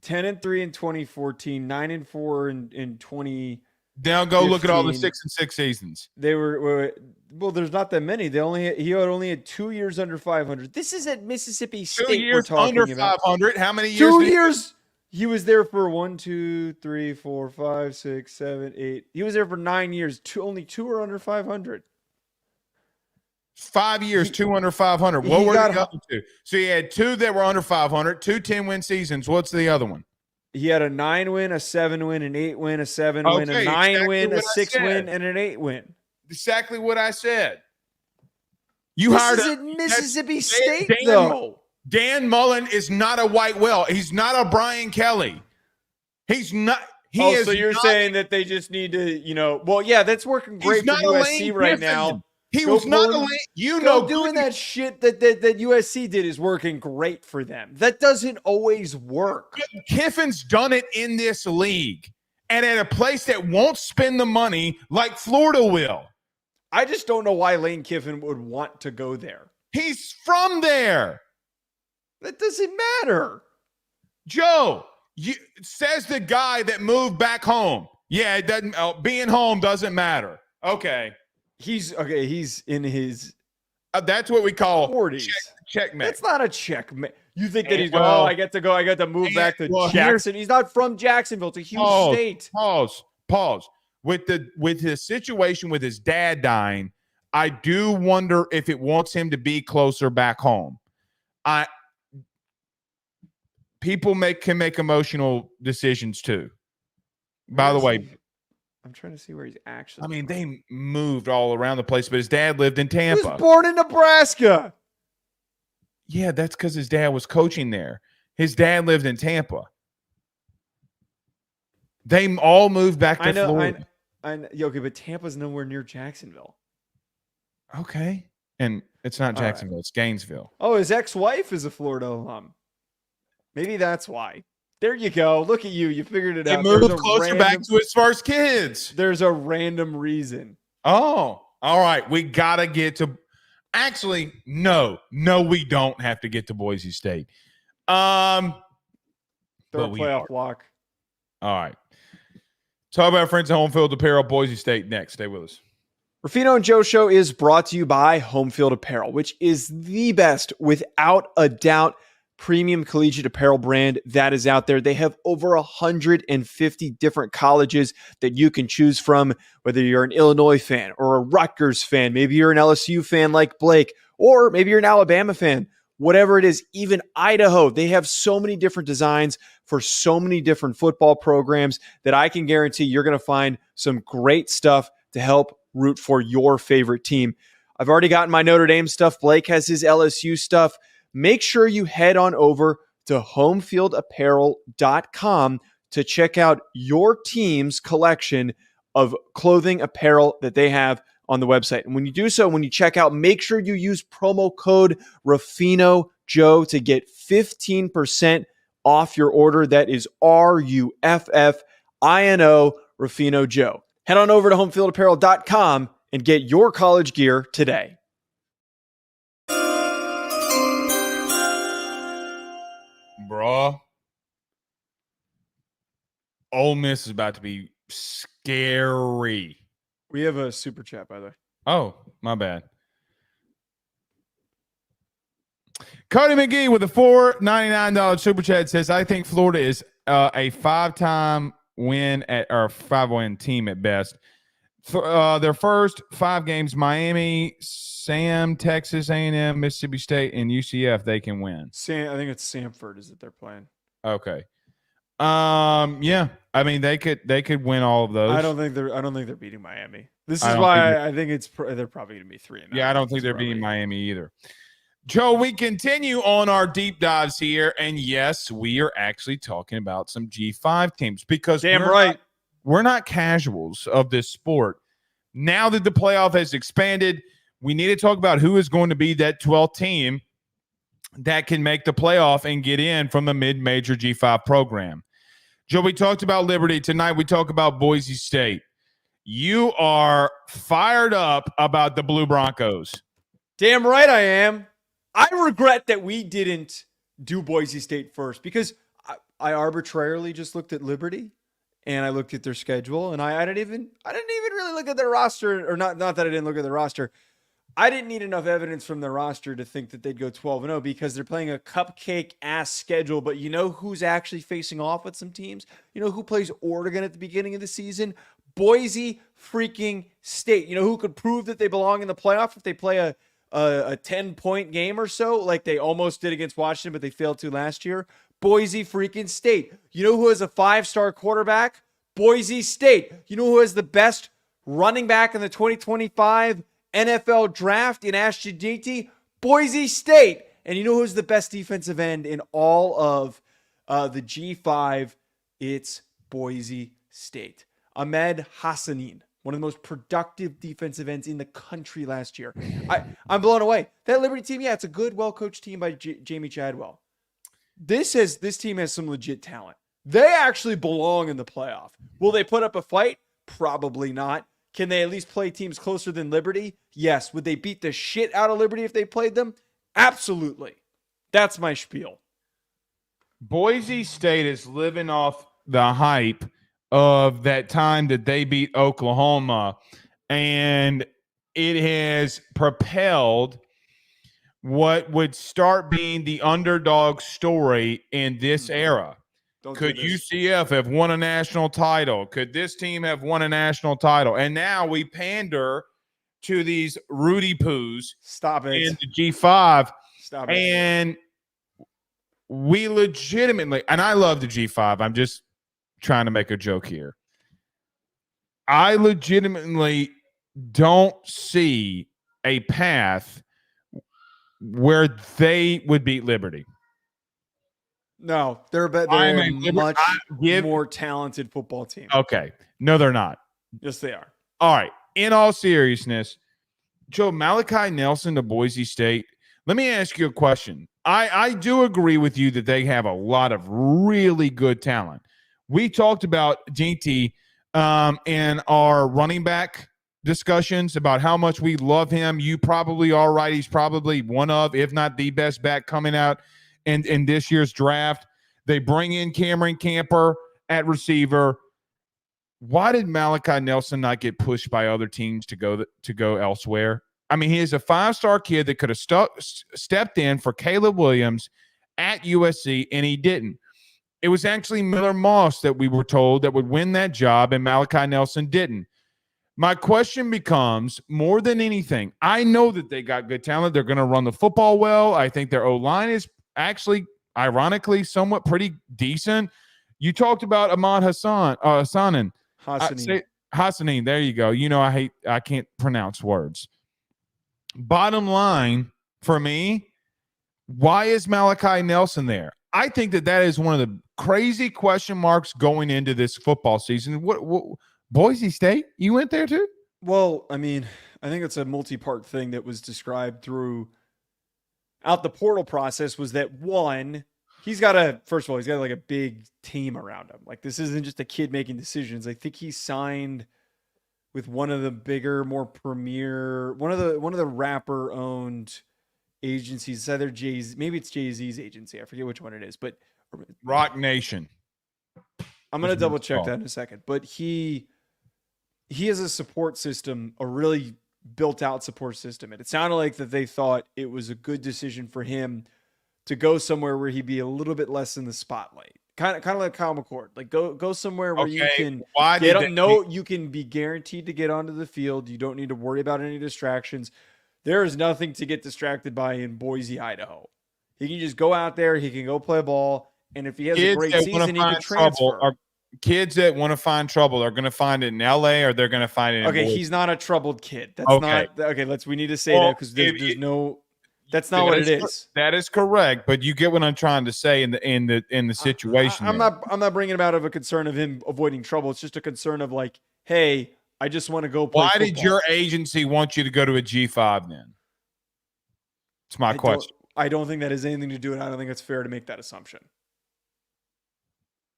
10-3 in 2014, 9-4 in 20. Now go look at all the 6-6 seasons. They were well. There's not that many. He only had 2 years under 500. This is at Mississippi State. 2 years under 500. How many years? 2 years. He was there for 1, 2, 3, 4, 5, 6, 7, 8. He was there for 9 years. Only 2 are under 500. 5 years, 2 under 500. What were the other two? So he had 2 that were under 500, 2 10-win seasons. What's the other one? He had a 9-win, a 7-win, an 8-win, a 7-win, a 9-win, a 6-win, and an 8-win. Exactly what I said. This is at Mississippi State, though. Dan Mullen is not a white whale. He's not a Brian Kelly. He's not. So you're saying that they just need to, well, yeah, that's working great for USC right now. He was not a lane. Doing that shit that USC did is working great for them. That doesn't always work. But Kiffin's done it in this league and at a place that won't spend the money like Florida will. I just don't know why Lane Kiffin would want to go there. He's from there. That doesn't matter. Joe, says the guy that moved back home. Yeah, it doesn't. Being home doesn't matter. Okay. He's in his. That's what we call 40s. Checkmate. That's not a checkmate. You think that he's going? I get to move back to Jackson. He's not from Jacksonville. It's a huge state. Pause. With his situation with his dad dying, I do wonder if it wants him to be closer back home. People can make emotional decisions too. By the way, I'm trying to see where he's actually. I mean, they moved all around the place, but his dad lived in Tampa. He was born in Nebraska. Yeah, that's because his dad was coaching there. His dad lived in Tampa. They all moved back to Florida. Okay, but Tampa's nowhere near Jacksonville. Okay. And it's not Jacksonville. It's Gainesville. Oh, his ex-wife is a Florida alum. Maybe that's why. There you go. Look at you. You figured it out. He moved closer back to his first kids. There's a random reason. Oh, all right. We got to get to – actually, no, we don't have to get to Boise State. They're a playoff block. All right. Talk about our friends at Home Field Apparel, Boise State next. Stay with us. Ruffino and Joe Show is brought to you by Home Field Apparel, which is the best, without a doubt, premium collegiate apparel brand that is out there. They have over 150 different colleges that you can choose from, whether you're an Illinois fan or a Rutgers fan, maybe you're an LSU fan like Blake, or maybe you're an Alabama fan, whatever it is, even Idaho. They have so many different designs for so many different football programs that I can guarantee you're going to find some great stuff to help root for your favorite team. I've already gotten my Notre Dame stuff. Blake has his LSU stuff. Make sure you head on over to homefieldapparel.com to check out your team's collection of clothing apparel that they have on the website. And when you do so, when you check out, make sure you use promo code Ruffino Joe to get 15% off your order. That is RUFFINO Ruffino Joe. Head on over to homefieldapparel.com and get your college gear today. Bruh. Ole Miss is about to be scary. We have a super chat, by the way. Oh, my bad. Cody McGee with a $4.99 super chat says, I think Florida is a 5-time win or 5-win team at best. Their first 5 games, Miami, Sam, Texas A&M, Mississippi State, and UCF, they can win. I think it's Samford is that they're playing. Okay. Yeah. I mean, they could win all of those. I don't think they're beating Miami. This is why I think they're probably going to be 3-9. Yeah, I don't think they're beating Miami either. Joe, we continue on our deep dives here, and yes, we are actually talking about some G5 teams because we're not casuals of this sport. Now that the playoff has expanded, we need to talk about who is going to be that 12th team that can make the playoff and get in from the mid-major G5 program. Joe, we talked about Liberty. Tonight we talk about Boise State. You are fired up about the Blue Broncos. Damn right I am. I regret that we didn't do Boise State first because I arbitrarily just looked at Liberty and I looked at their schedule and I didn't even really look at their roster, or not that I didn't look at the roster. I didn't need enough evidence from their roster to think that they'd go 12-0 because they're playing a cupcake-ass schedule. But you know who's actually facing off with some teams? You know who plays Oregon at the beginning of the season? Boise freaking State. You know who could prove that they belong in the playoff if they play a 10-point game or so, like they almost did against Washington, but they failed to last year? Boise freaking State. You know who has a 5-star quarterback? Boise State. You know who has the best running back in the 2025 NFL draft in Ashton Jeanty? Boise State. And you know who's the best defensive end in all of the G5? It's Boise State. Ahmed Hassanin, one of the most productive defensive ends in the country last year. I'm blown away. That Liberty team, yeah, it's a good, well-coached team by Jamie Chadwell. This team has some legit talent. They actually belong in the playoff. Will they put up a fight? Probably not. Can they at least play teams closer than Liberty? Yes. Would they beat the shit out of Liberty if they played them? Absolutely. That's my spiel. Boise State is living off the hype of that time that they beat Oklahoma, and it has propelled what would start being the underdog story in this era. Could UCF have won a national title? Could this team have won a national title? And now we pander to these Rudy Poos. Stop it. In the G5. Stop it. And we legitimately, and I love the G5. I'm just trying to make a joke here. I legitimately don't see a path where they would beat Liberty. No, they're a much more talented football team. Okay. No, they're not. Yes, they are. All right. In all seriousness, Joe, Malachi Nelson to Boise State. Let me ask you a question. I do agree with you that they have a lot of really good talent. We talked about Jeanty in our running back discussions about how much we love him. You probably are right. He's probably one of, if not the best back coming out in this year's draft. They bring in Cameron Camper at receiver. Why did Malachi Nelson not get pushed by other teams to go elsewhere? I mean, he is a 5-star kid that could have stepped in for Caleb Williams at USC, and he didn't. It was actually Miller Moss that we were told that would win that job, and Malachi Nelson didn't. My question becomes, more than anything, I know that they got good talent. They're going to run the football well. I think their O-line is actually, ironically, somewhat pretty decent. You talked about Ahmad Hassanin. Hassanin, there you go. I can't pronounce words. Bottom line for me, why is Malachi Nelson there? I think that is one of the crazy question marks going into this football season. What Boise State? You went there too? Well, I mean, I think it's a multi-part thing that was described throughout the portal process. Was that one? First of all, he's got like a big team around him. Like, this isn't just a kid making decisions. I think he signed with one of the bigger, more premier, one of the rapper-owned agencies. It's either maybe it's Jay-Z's agency. I forget which one it is, but Rock Nation. I'm gonna double check that in a second. But he has a support system, a really built-out support system, and it sounded like that they thought it was a good decision for him to go somewhere where he'd be a little bit less in the spotlight. Kind of like Kyle McCord. Like go somewhere where you can you can be guaranteed to get onto the field. You don't need to worry about any distractions. There is nothing to get distracted by in Boise, Idaho. He can just go out there, he can go play ball, and if he has a great season, he can transfer. Kids that want to find trouble are going to find it in LA, or they're going to find it in Boise. He's not a troubled kid. That's not okay. We need to say that because there's no. That's not what it is. That is correct, but you get what I'm trying to say in the situation. I'm not bringing it out of a concern of him avoiding trouble. It's just a concern of like, hey, I just want to go play. Why did your agency want you to go to a G5 then? It's my question. I don't think that has anything to do with it. I don't think it's fair to make that assumption.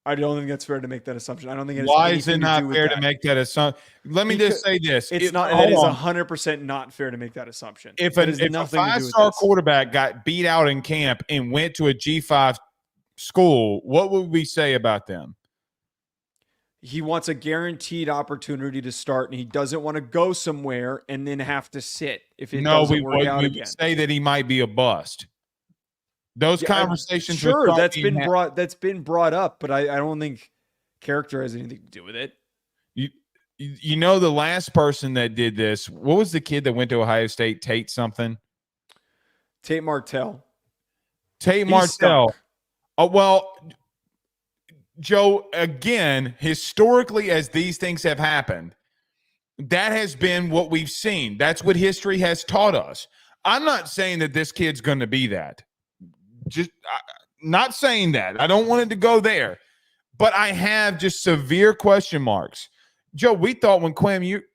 I don't think that's fair to make that assumption. I don't think it has Why is it not fair to make that assumption? Let me just say this. It's not. That is 100% not fair to make that assumption. If a 5-star quarterback got beat out in camp and went to a G5 school, what would we say about them? He wants a guaranteed opportunity to start, and he doesn't want to go somewhere and then have to sit if it doesn't work out again. We would say that he might be a bust. Those conversations, sure, that's been brought up, but I don't think character has anything to do with it. You know, the last person that did this, what was the kid that went to Ohio State? Tate Martell. Oh, well, Joe, again, historically, as these things have happened, that has been what we've seen. That's what history has taught us. I'm not saying that this kid's going to be that. Not saying that. I don't want it to go there. But I have just severe question marks. Joe, we thought when Quinn Ewers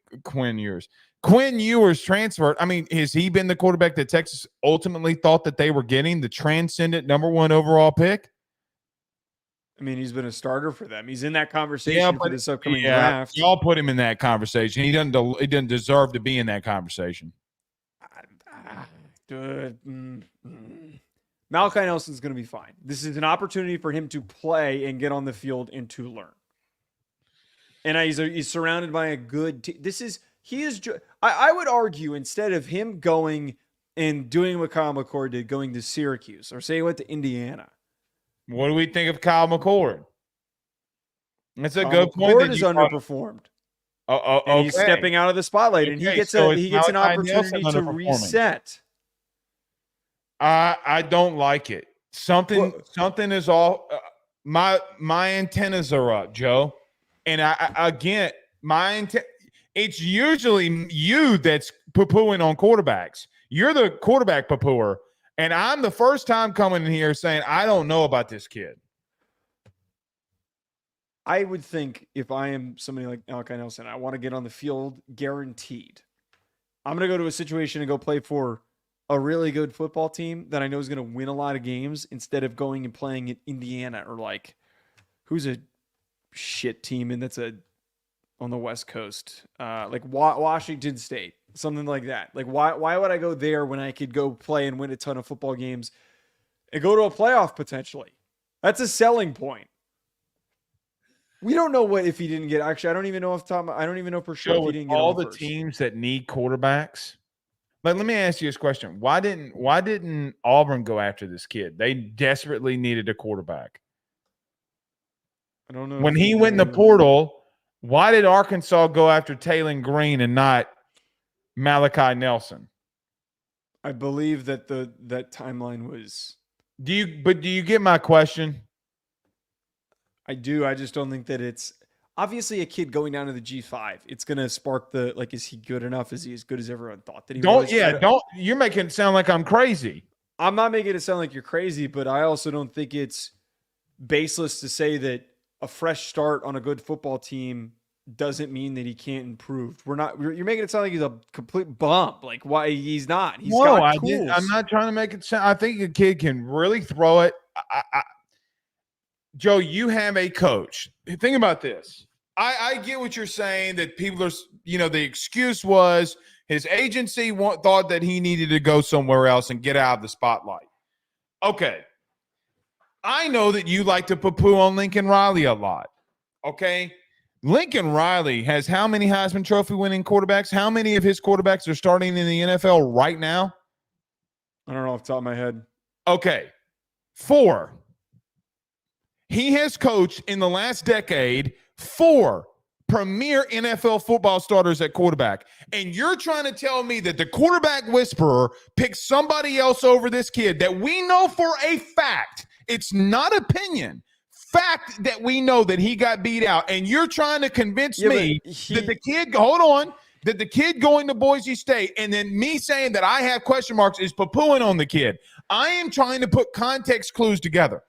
transferred, I mean, has he been the quarterback that Texas ultimately thought that they were getting, the transcendent #1 overall pick? I mean, he's been a starter for them. He's in that conversation for this upcoming draft. Y'all put him in that conversation. He doesn't deserve to be in that conversation. Malachi Nelson's going to be fine. This is an opportunity for him to play and get on the field and to learn. And he's surrounded by a good team. I would argue, instead of him going and doing what Kyle McCord did, going to Syracuse, or say he went to Indiana. What do we think of Kyle McCord? That's a good point. McCord is underperformed. And he's stepping out of the spotlight, and he gets an opportunity to reset. I don't like it. Something is all. My antennas are up, Joe. And it's usually you that's poo-pooing on quarterbacks. You're the quarterback poo-pooer. And I'm the first time coming in here saying, I don't know about this kid. I would think if I am somebody like Malachi Nelson, I want to get on the field guaranteed. I'm going to go to a situation and go play for a really good football team that I know is going to win a lot of games instead of going and playing at Indiana or like who's a shit team and that's on the West Coast, like Washington State, something like that. Like why would I go there when I could go play and win a ton of football games and go to a playoff potentially? That's a selling point. We don't know what if he didn't get. Actually, I don't even know I don't even know for sure if he didn't get all the teams that need quarterbacks. But let me ask you this question: Why didn't Auburn go after this kid? They desperately needed a quarterback. I don't know. When he went in the portal, why did Arkansas go after Taylon Green and not Malachi Nelson? I believe that that timeline was. Do you get my question? I do. I just don't think that it's. obviously a kid going down to the G5, it's going to spark the, like, is he good enough? Is he as good as everyone thought that he was? You're making it sound like I'm crazy. I'm not making it sound like you're crazy, but I also don't think it's baseless to say that a fresh start on a good football team doesn't mean that he can't improve. You're making it sound like he's a complete bum. Like, why he's not? He's got tools. I'm not trying to make it sound. I think a kid can really throw it. Joe, you have a coach. Think about this. I get what you're saying, that people are, the excuse was his agency thought that he needed to go somewhere else and get out of the spotlight. Okay. I know that you like to poo-poo on Lincoln Riley a lot. Okay. Lincoln Riley has how many Heisman Trophy winning quarterbacks? How many of his quarterbacks are starting in the NFL right now? I don't know off the top of my head. Okay. 4. He has coached in the last decade 4 premier NFL football starters at quarterback. And you're trying to tell me that the quarterback whisperer picked somebody else over this kid that we know for a fact, it's not opinion, fact that we know that he got beat out. And you're trying to convince me that the kid, that the kid going to Boise State, and then me saying that I have question marks is poo-pooing on the kid. I am trying to put context clues together.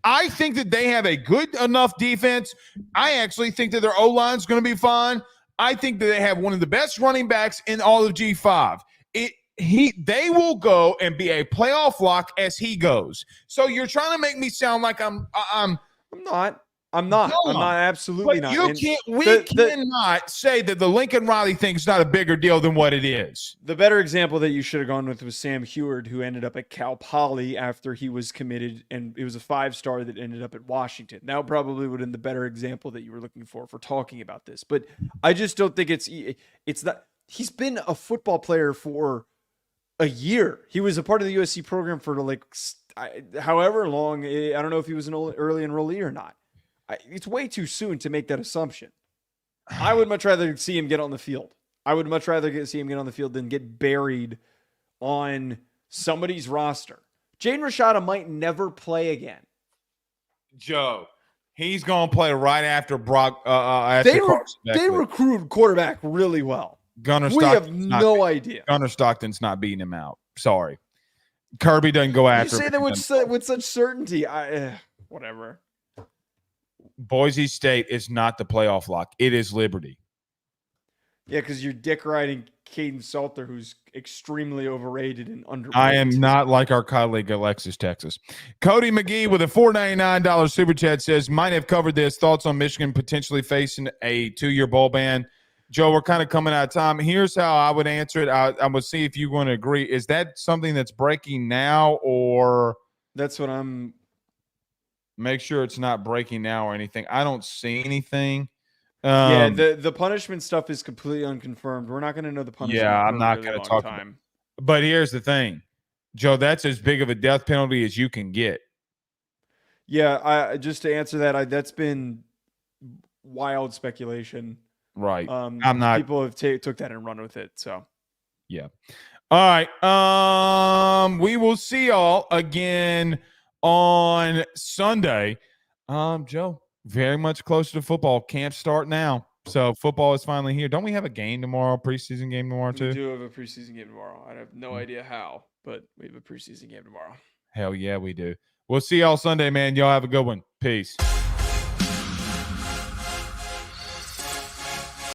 I think that they have a good enough defense. I actually think that their O-line is going to be fine. I think that they have one of the best running backs in all of G5. They will go and be a playoff lock as he goes. So you're trying to make me sound like I'm not. I'm not. I'm not. Absolutely not. We cannot say that the Lincoln Riley thing is not a bigger deal than what it is. The better example that you should have gone with was Sam Heward, who ended up at Cal Poly after he was committed, and it was a 5-star that ended up at Washington. That probably would have been the better example that you were looking for talking about this. But I just don't think it's not. He's been a football player for a year. He was a part of the USC program for however long. I don't know if he was an early enrollee or not. It's way too soon to make that assumption. I would much rather see him get on the field. I would much rather see him get on the field than get buried on somebody's roster. Jaden Rashada might never play again. Joe, he's going to play right after Brock. They recruit quarterback really well. We have no idea. Gunnar Stockton's not beating him out. Sorry. Kirby doesn't go after him. You say that with such certainty. Whatever. Boise State is not the playoff lock. It is Liberty. Yeah, because you're dick riding Caden Salter, who's extremely overrated and underrated. I am not like our colleague Alexis Texas. Cody McGee with a $4.99 super chat says, might have covered this. Thoughts on Michigan potentially facing a 2-year bowl ban? Joe, we're kind of coming out of time. Here's how I would answer it. I would see if you want to agree. Is that something that's breaking now, or that's what I'm – make sure it's not breaking now or anything. I don't see anything. The punishment stuff is completely unconfirmed. We're not going to know the punishment. Yeah, I'm not going to talk about it. But here's the thing, Joe, that's as big of a death penalty as you can get. Yeah, just to answer that, that's been wild speculation. Right. I'm not. People have took that and run with it. So, yeah. All right. We will see y'all again on Sunday. Joe, very much closer to football. Camp start now. So football is finally here. Don't we have a game tomorrow, preseason game tomorrow too? We do have a preseason game tomorrow. I have no idea how, but we have a preseason game tomorrow. Hell yeah, we do. We'll see y'all Sunday, man. Y'all have a good one. Peace.